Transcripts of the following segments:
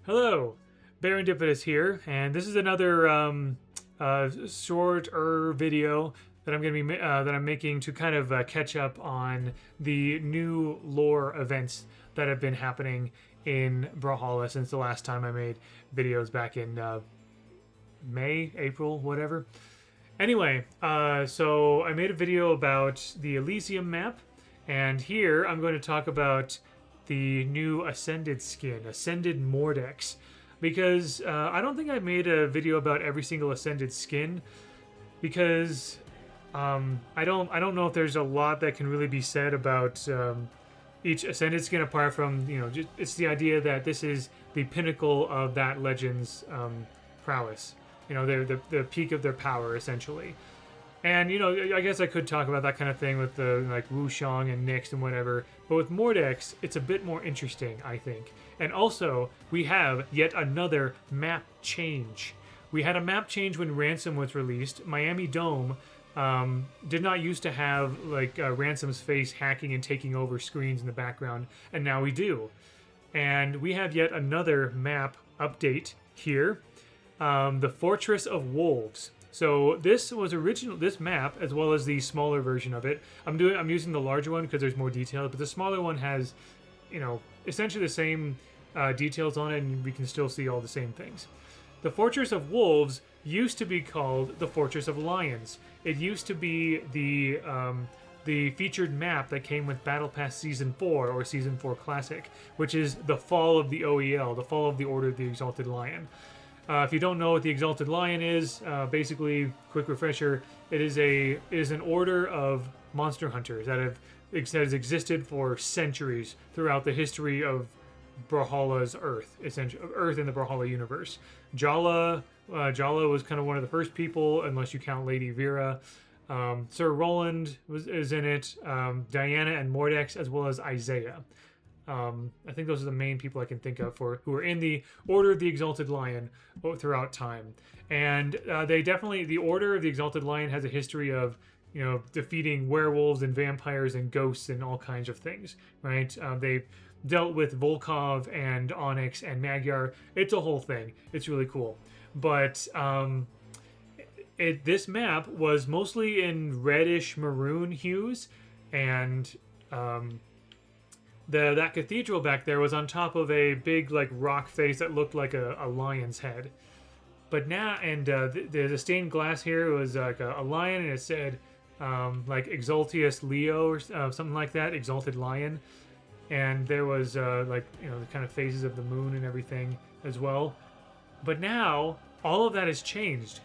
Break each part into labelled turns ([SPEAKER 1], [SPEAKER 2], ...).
[SPEAKER 1] Hello, Barendipitous here, and this is another shorter video that I'm going to be that I'm making to kind of catch up on the new lore events that have been happening in Brawlhalla since the last time I made videos back in May, April, whatever. Anyway, so I made a video about the Elysium map, and here I'm going to talk about the new Ascended skin, Ascended Mordex, because I don't think I made a video about every single Ascended skin, because I don't know if there's a lot that can really be said about each Ascended skin apart from just, it's the idea that this is the pinnacle of that legend's prowess. They're the peak of their power essentially. And I guess I could talk about that kind of thing with the like Wushang and Nyx and whatever, but with Mordex, it's a bit more interesting, I think. And also, we have yet another map change. We had a map change when Ransom was released. Miami Dome did not used to have like Ransom's face hacking and taking over screens in the background, and now we do. And we have yet another map update here, the Fortress of Wolves. So this was this map, as well as the smaller version of it. I'm using the larger one because there's more details, but the smaller one has, essentially the same details on it, and we can still see all the same things. The Fortress of Wolves used to be called the Fortress of Lions. It used to be the featured map that came with Battle Pass Season 4 or Season 4 Classic, which is the fall of the OEL, the fall of the Order of the Exalted Lion. If you don't know what the Exalted Lion is, basically, quick refresher, it is an order of monster hunters that has existed for centuries throughout the history of Brawlhalla's Earth, essentially Earth in the Brawlhalla universe. Jala was kind of one of the first people, unless you count Lady Vera. Sir Roland is in it. Diana and Mordex, as well as Isaiah. I think those are the main people I can think of who are in the Order of the Exalted Lion throughout time. And the Order of the Exalted Lion has a history of, defeating werewolves and vampires and ghosts and all kinds of things, right? They've dealt with Volkov and Onyx and Magyar. It's a whole thing. It's really cool. But this map was mostly in reddish maroon hues, and that cathedral back there was on top of a big like rock face that looked like a lion's head. But now, and the stained glass here was like a lion, and it said like Exaltius Leo or something like that, Exalted Lion. And there was the kind of phases of the moon and everything as well. But now all of that has changed.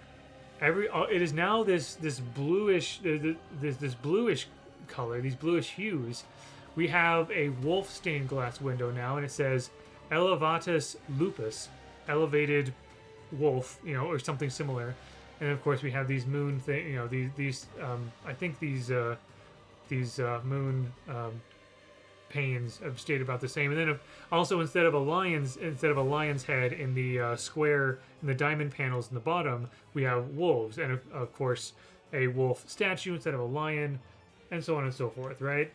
[SPEAKER 1] It is now this bluish this bluish color, these bluish hues. We have a wolf stained glass window now, and it says Elevatus Lupus, elevated wolf, or something similar. And of course, we have these moon these I think these moon panes have stayed about the same. And then also instead of a lion's head in the square in the diamond panels in the bottom, we have wolves, and of course a wolf statue instead of a lion, and so on and so forth, right?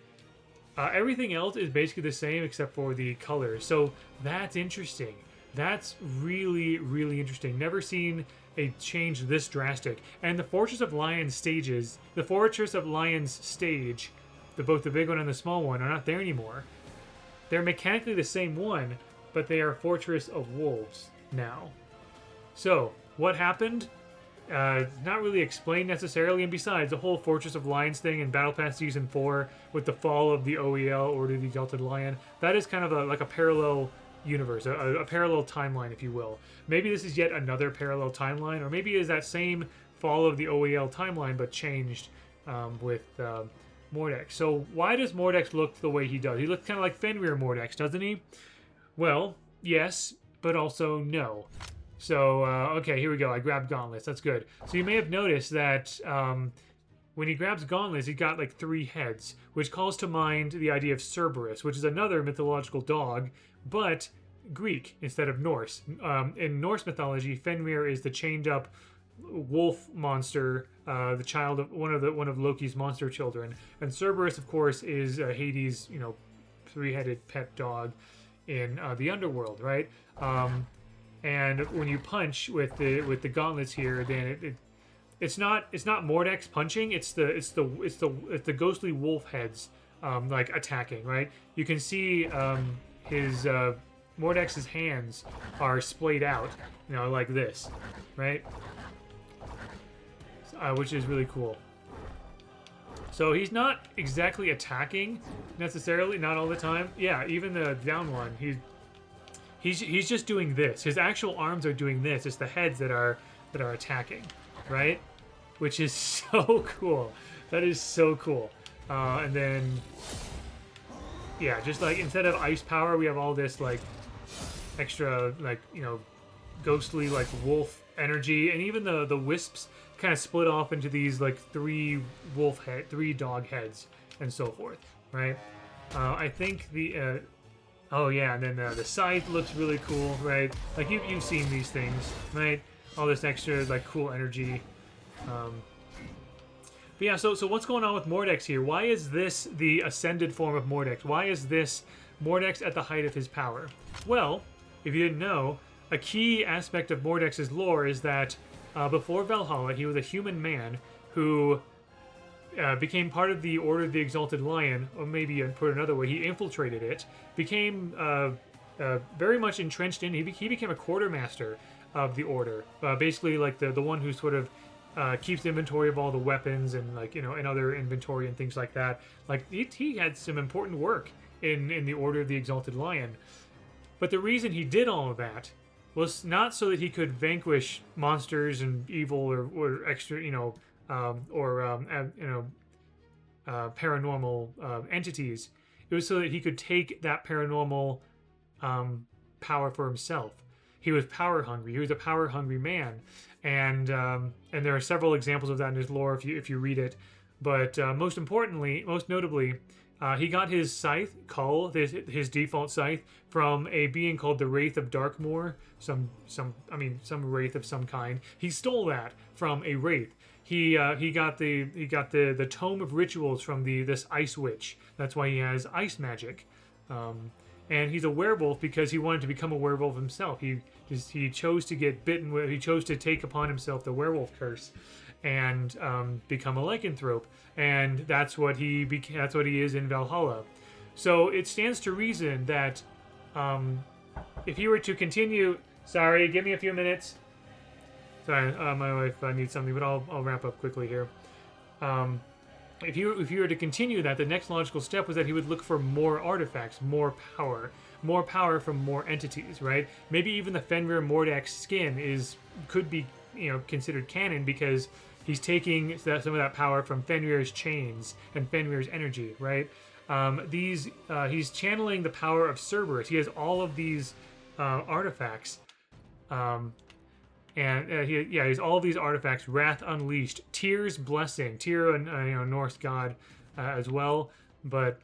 [SPEAKER 1] Everything else is basically the same except for the colors. So that's interesting. That's really, really interesting. Never seen a change this drastic. And the Fortress of Lions stage, both the big one and the small one, are not there anymore. They're mechanically the same one, but they are Fortress of Wolves now. So, what happened? Not really explained necessarily, and besides, the whole Fortress of Lions thing in Battle Pass Season 4 with the fall of the OEL, Order of the Exalted Lion, that is kind of like a parallel universe, a parallel timeline, if you will. Maybe this is yet another parallel timeline, or maybe it is that same fall of the OEL timeline, but changed with Mordex. So why does Mordex look the way he does? He looks kind of like Fenrir Mordex, doesn't he? Well, yes, but also no. So, okay, here we go. I grabbed gauntlets. That's good. So you may have noticed that when he grabs gauntlets, he got like 3 heads, which calls to mind the idea of Cerberus, which is another mythological dog, but Greek instead of Norse. In Norse mythology, Fenrir is the chained-up wolf monster, the child of one of Loki's monster children, and Cerberus, of course, is Hades' 3-headed pet dog in the underworld, right? and when you punch with the gauntlets here, then it's not Mordex punching. It's the ghostly wolf heads like attacking. Right? You can see his Mordex's hands are splayed out, like this, right? Which is really cool. So he's not exactly attacking necessarily, not all the time. Yeah, even the down one, he's just doing this. His actual arms are doing this. It's the heads that are attacking, right? Which is so cool. That is so cool. And then, yeah, just like instead of ice power, we have all this like extra like ghostly like wolf energy, and even the wisps kind of split off into these like three dog heads and so forth, right? I think the oh yeah, and then the scythe looks really cool, right? Like you've seen these things, right? All this extra like cool energy. But yeah, so what's going on with Mordex here? Why is this the ascended form of Mordex? Why is this Mordex at the height of his power? Well, if you didn't know, a key aspect of Mordex's lore is that before Brawlhalla, he was a human man who became part of the Order of the Exalted Lion, or maybe put another way, he infiltrated it, became very much entrenched in. He became a quartermaster of the Order, basically like the one who sort of keeps inventory of all the weapons and like and other inventory and things like that. Like he had some important work in the Order of the Exalted Lion. But the reason he did all of that was not so that he could vanquish monsters and evil or extra, paranormal entities. It was so that he could take that paranormal power for himself. He was power hungry. He was a power hungry man, and there are several examples of that in his lore if you read it. But most notably, he got his scythe, Cull, his default scythe, from a being called the Wraith of Darkmoor, some wraith of some kind. He stole that from a wraith. He got the Tome of Rituals from this Ice Witch. That's why he has ice magic. And he's a werewolf because he wanted to become a werewolf himself. He chose to get bitten. He chose to take upon himself the werewolf curse, and become a lycanthrope. And that's what he that's what he is in Brawlhalla. So it stands to reason that if he were to continue, sorry, give me a few minutes. Sorry, my wife needs something, but I'll wrap up quickly here. If you were to continue that, the next logical step was that he would look for more artifacts, more power from more entities, right? Maybe even the Fenrir Mordex skin could be considered canon because he's taking some of that power from Fenrir's chains and Fenrir's energy, right? He's channeling the power of Cerberus. He has all of these artifacts. He has all of these artifacts. Wrath Unleashed, Tyr's Blessing, Tyr, Norse god as well. But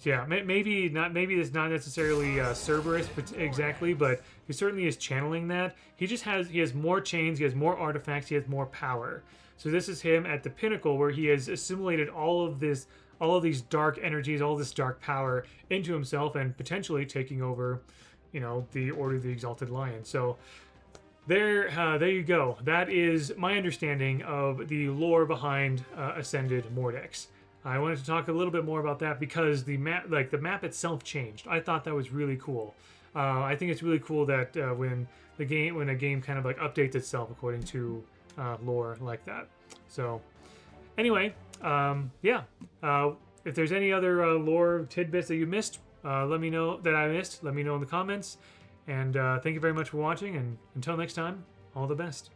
[SPEAKER 1] maybe not. Maybe it's not necessarily Cerberus exactly, but he certainly is channeling that. He has more chains. He has more artifacts. He has more power. So this is him at the pinnacle where he has assimilated all of these dark energies, all this dark power into himself, and potentially taking over the Order of the Exalted Lion. So there you go. That is my understanding of the lore behind Ascended Mordex. I wanted to talk a little bit more about that because the map itself changed. I thought that was really cool. I think it's really cool that when a game kind of like updates itself according to lore like that. So anyway, if there's any other lore tidbits that you missed, let me know that I missed. Let me know in the comments. And thank you very much for watching. And until next time, all the best.